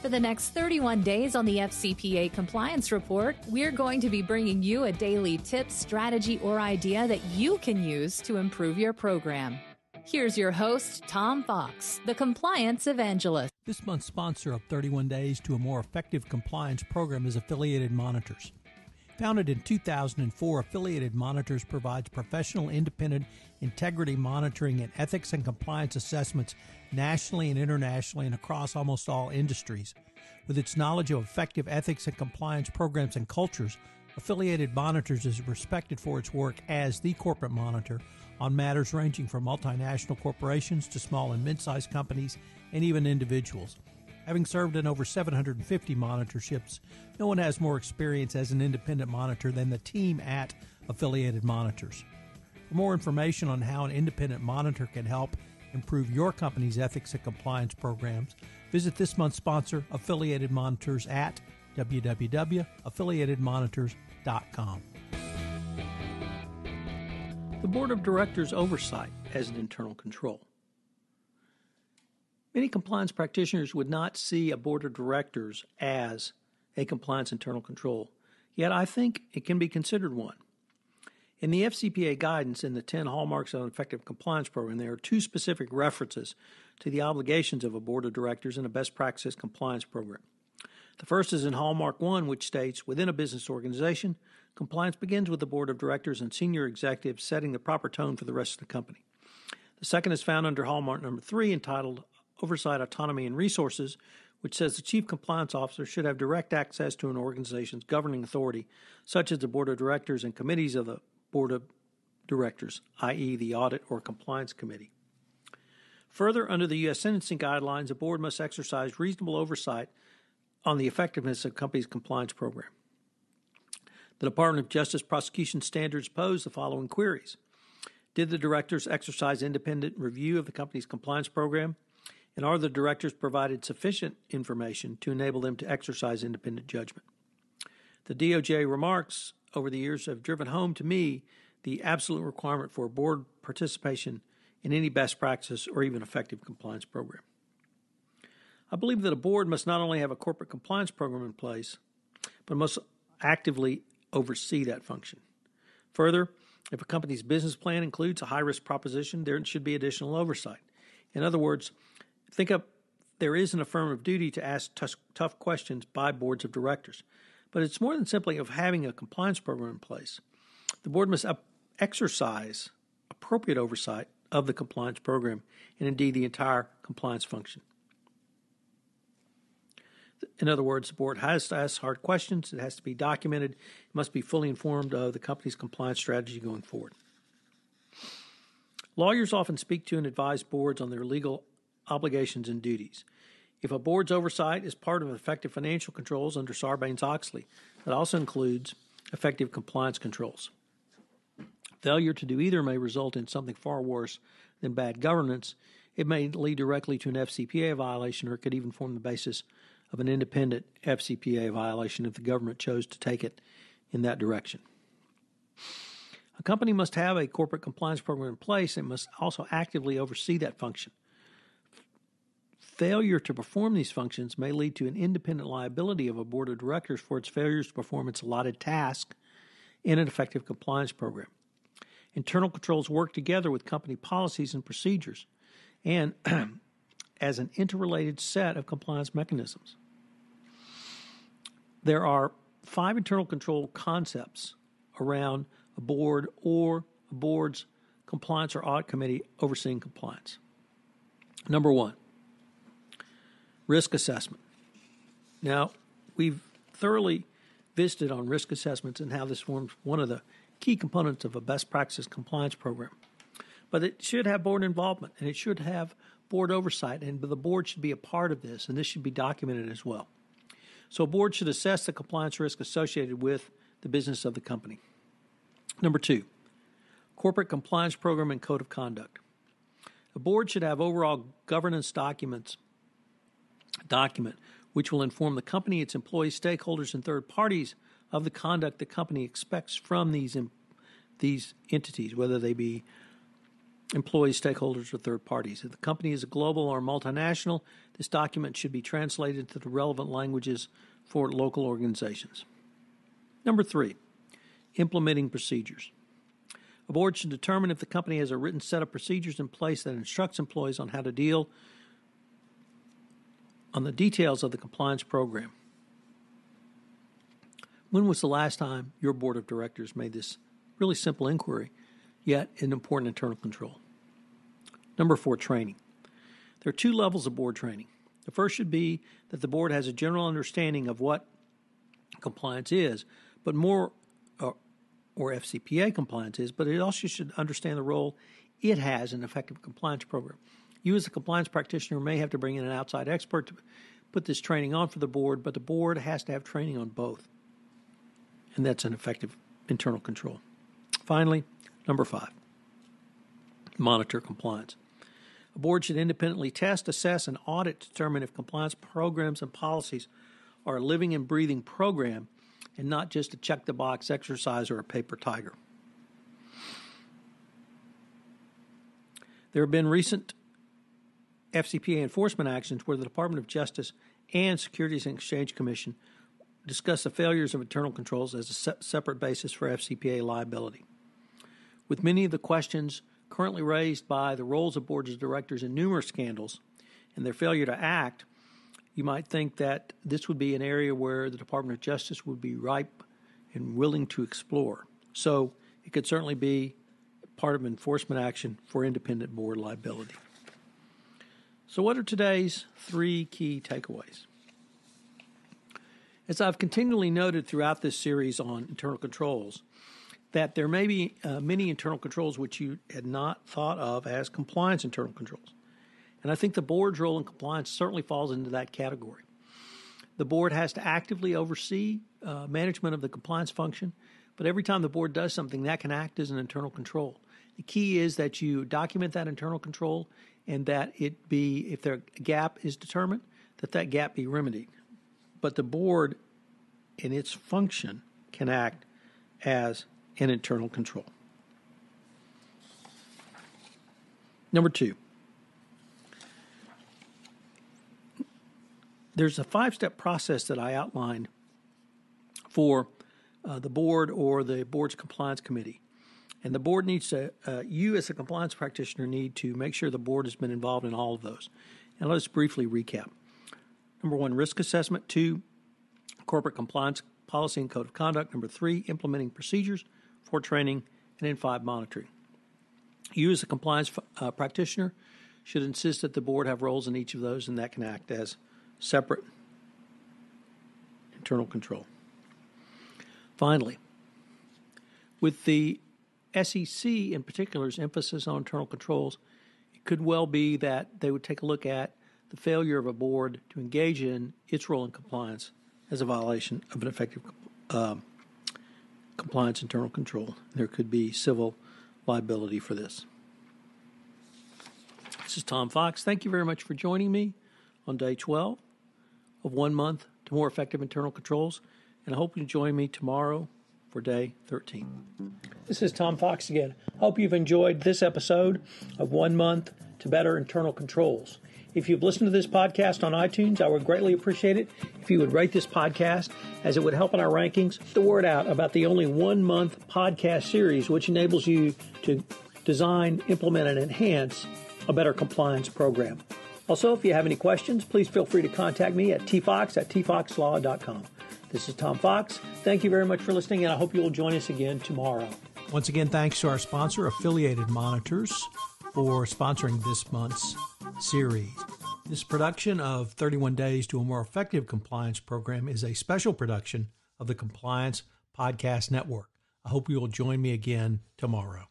For the next 31 days on the FCPA Compliance Report, we're going to be bringing you a daily tip, strategy, or idea that you can use to improve your program. Here's your host, Tom Fox, the Compliance Evangelist. This month's sponsor of 31 Days to a More Effective Compliance Program is Affiliated Monitors. Founded in 2004, Affiliated Monitors provides professional, independent integrity monitoring and ethics and compliance assessments nationally and internationally and across almost all industries. With its knowledge of effective ethics and compliance programs and cultures, Affiliated Monitors is respected for its work as the corporate monitor on matters ranging from multinational corporations to small and mid-sized companies and even individuals. Having served in over 750 monitorships, no one has more experience as an independent monitor than the team at Affiliated Monitors. For more information on how an independent monitor can help improve your company's ethics and compliance programs, visit this month's sponsor, Affiliated Monitors, at www.affiliatedmonitors.com. The Board of Directors' oversight as an internal control. Many compliance practitioners would not see a board of directors as a compliance internal control, yet I think it can be considered one. In the FCPA guidance in the 10 Hallmarks of an Effective Compliance Program, there are two specific references to the obligations of a board of directors in a best practices compliance program. The first is in Hallmark 1, which states, within a business organization, compliance begins with the board of directors and senior executives setting the proper tone for the rest of the company. The second is found under Hallmark number 3, entitled Oversight, Autonomy, and Resources, which says the Chief Compliance Officer should have direct access to an organization's governing authority, such as the Board of Directors and committees of the Board of Directors, i.e. the Audit or Compliance Committee. Further, under the U.S. Sentencing Guidelines, the Board must exercise reasonable oversight on the effectiveness of a company's compliance program. The Department of Justice prosecution standards pose the following queries. Did the directors exercise independent review of the company's compliance program? And are the directors provided sufficient information to enable them to exercise independent judgment? The DOJ remarks over the years have driven home to me the absolute requirement for board participation in any best practice or even effective compliance program. I believe that a board must not only have a corporate compliance program in place, but must actively oversee that function. Further, if a company's business plan includes a high-risk proposition, there should be additional oversight. In other words, there is an affirmative duty to ask tough questions by boards of directors, but it's more than simply of having a compliance program in place. The board must exercise appropriate oversight of the compliance program and indeed the entire compliance function. In other words, the board has to ask hard questions, it has to be documented, it must be fully informed of the company's compliance strategy going forward. Lawyers often speak to and advise boards on their legal obligations and duties. If a board's oversight is part of effective financial controls under Sarbanes-Oxley, that also includes effective compliance controls. Failure to do either may result in something far worse than bad governance. It may lead directly to an FCPA violation, or it could even form the basis of an independent FCPA violation if the government chose to take it in that direction. A company must have a corporate compliance program in place and must also actively oversee that function. Failure to perform these functions may lead to an independent liability of a board of directors for its failures to perform its allotted task in an effective compliance program. Internal controls work together with company policies and procedures and as an interrelated set of compliance mechanisms. There are 5 internal control concepts around a board or a board's compliance or audit committee overseeing compliance. Number 1, risk assessment. Now, we've thoroughly visited on risk assessments and how this forms one of the key components of a best practices compliance program. But it should have board involvement, and it should have board oversight, and the board should be a part of this, and this should be documented as well. So a board should assess the compliance risk associated with the business of the company. Number 2, corporate compliance program and code of conduct. The board should have overall governance document which will inform the company, its employees, stakeholders, and third parties of the conduct the company expects from these entities, whether they be employees, stakeholders, or third parties. If the company is a global or multinational, this document should be translated to the relevant languages for local organizations. Number 3, implementing procedures. A board should determine if the company has a written set of procedures in place that instructs employees on how to deal on the details of the compliance program. When was the last time your board of directors made this really simple inquiry, yet an important internal control? Number 4, training. There are 2 levels of board training. The first should be that the board has a general understanding of what compliance is, but more, or FCPA compliance is, but it also should understand the role it has in an effective compliance program. You as a compliance practitioner may have to bring in an outside expert to put this training on for the board, but the board has to have training on both. And that's an effective internal control. Finally, number 5, monitor compliance. A board should independently test, assess, and audit to determine if compliance programs and policies are a living and breathing program and not just a check-the-box exercise or a paper tiger. There have been recent FCPA enforcement actions where the Department of Justice and Securities and Exchange Commission discuss the failures of internal controls as a separate basis for FCPA liability. With many of the questions currently raised by the roles of boards of directors in numerous scandals and their failure to act, you might think that this would be an area where the Department of Justice would be ripe and willing to explore. So it could certainly be part of enforcement action for independent board liability. So what are today's 3 key takeaways? As I've continually noted throughout this series on internal controls, that there may be many internal controls which you had not thought of as compliance internal controls. And I think the board's role in compliance certainly falls into that category. The board has to actively oversee management of the compliance function, but every time the board does something, that can act as an internal control. The key is that you document that internal control and that it be, if a gap is determined, that gap be remedied. But the board, in its function, can act as an internal control. Number 2, there's a 5-step process that I outlined for the board or the board's compliance committee. And the board needs to, you as a compliance practitioner need to make sure the board has been involved in all of those. And let's briefly recap. Number 1, risk assessment. 2, corporate compliance policy and code of conduct. Number 3, implementing procedures. 4, training. And then 5, monitoring. You as a compliance practitioner should insist that the board have roles in each of those, and that can act as separate internal control. Finally, with the SEC in particular's emphasis on internal controls, it could well be that they would take a look at the failure of a board to engage in its role in compliance as a violation of an effective compliance internal control. There could be civil liability for this. This is Tom Fox. Thank you very much for joining me on day 12 of 1 month to more effective internal controls, and I hope you join me tomorrow for day 13. This is Tom Fox again. I hope you've enjoyed this episode of 1 month to better internal controls. If you've listened to this podcast on iTunes, I would greatly appreciate it if you would rate this podcast, as it would help in our rankings. Get the word out about the only 1 month podcast series, which enables you to design, implement, and enhance a better compliance program. Also, if you have any questions, please feel free to contact me at tfox@tfoxlaw.com. This is Tom Fox. Thank you very much for listening, and I hope you will join us again tomorrow. Once again, thanks to our sponsor, Affiliated Monitors, for sponsoring this month's series. This production of 31 Days to a More Effective Compliance Program is a special production of the Compliance Podcast Network. I hope you will join me again tomorrow.